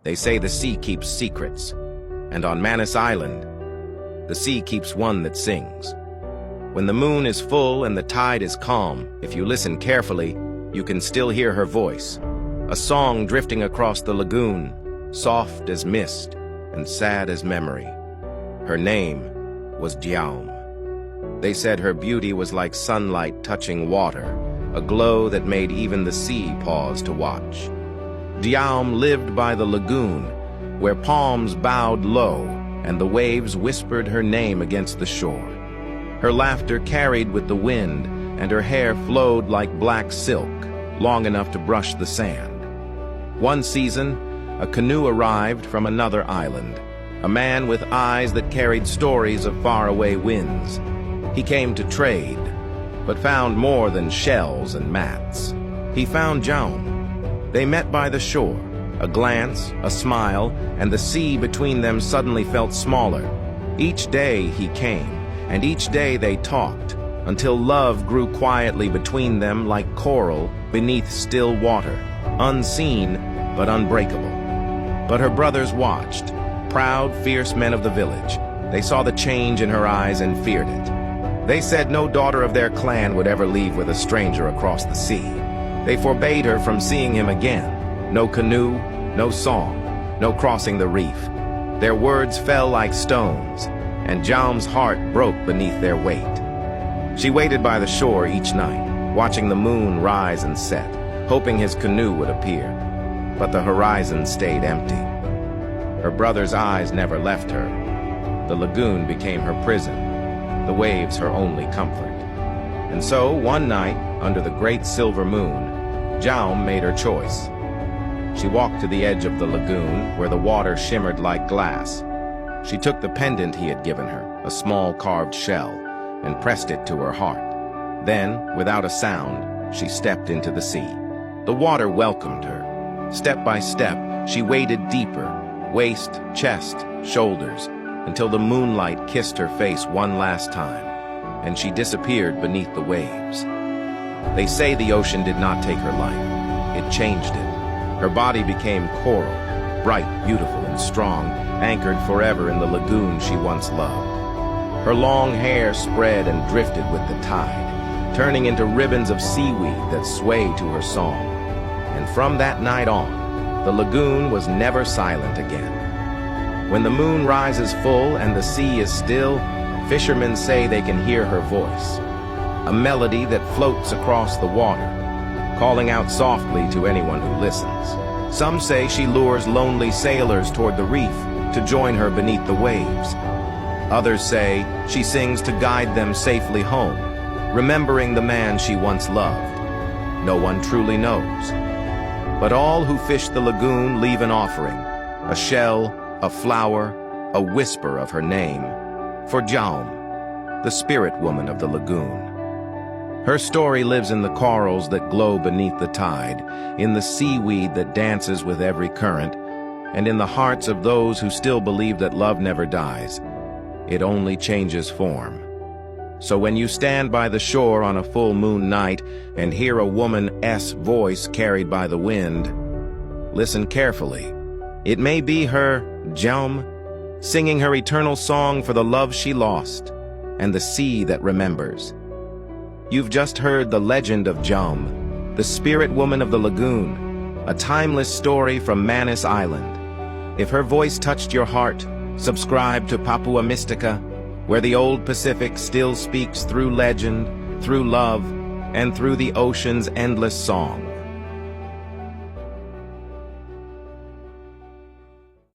They say the sea keeps secrets, and on Manus Island, the sea keeps one that sings. When the moon is full and the tide is calm, if you listen carefully, you can still hear her voice, a song drifting across the lagoon, soft as mist and sad as memory. Her name was Diaum. They said her beauty was like sunlight touching water, a glow that made even the sea pause to watch. Diaum lived by the lagoon, where palms bowed low and the waves whispered her name against the shore. Her laughter carried with the wind, and her hair flowed like black silk, long enough to brush the sand. One season, a canoe arrived from another island, a man with eyes that carried stories of faraway winds. He came to trade, but found more than shells and mats. He found Diaum. They met by the shore. A glance, a smile, and the sea between them suddenly felt smaller. Each day he came, and each day they talked, until love grew quietly between them like coral beneath still water, unseen but unbreakable. But her brothers watched, proud, fierce men of the village. They saw the change in her eyes and feared it. They said no daughter of their clan would ever leave with a stranger across the sea. They forbade her from seeing him again. No canoe, no song, no crossing the reef. Their words fell like stones, and Diaum's heart broke beneath their weight. She waited by the shore each night, watching the moon rise and set, hoping his canoe would appear. But the horizon stayed empty. Her brother's eyes never left her. The lagoon became her prison, the waves her only comfort. And so, one night, under the great silver moon, Diaum made her choice. She walked to the edge of the lagoon, where the water shimmered like glass. She took the pendant he had given her, a small carved shell, and pressed it to her heart. Then, without a sound, she stepped into the sea. The water welcomed her. Step by step, she waded deeper, waist, chest, shoulders, until the moonlight kissed her face one last time, and she disappeared beneath the waves. They say the ocean did not take her life. It changed it. Her body became coral, bright, beautiful, and strong, anchored forever in the lagoon she once loved. Her long hair spread and drifted with the tide, turning into ribbons of seaweed that sway to her song. And from that night on, the lagoon was never silent again. When the moon rises full and the sea is still, fishermen say they can hear her voice, a melody that floats across the water, calling out softly to anyone who listens. Some say she lures lonely sailors toward the reef to join her beneath the waves. Others say she sings to guide them safely home, remembering the man she once loved. No one truly knows. But all who fish the lagoon leave an offering, a shell, a flower, a whisper of her name, for Diaum, the spirit woman of the lagoon. Her story lives in the corals that glow beneath the tide, in the seaweed that dances with every current, and in the hearts of those who still believe that love never dies. It only changes form. So when you stand by the shore on a full moon night and hear a woman's voice carried by the wind, listen carefully. It may be her, Diaum, singing her eternal song for the love she lost and the sea that remembers. You've just heard the legend of Diaum, the spirit woman of the lagoon, a timeless story from Manus Island. If her voice touched your heart, subscribe to Papua Mystica, where the old Pacific still speaks through legend, through love, and through the ocean's endless song.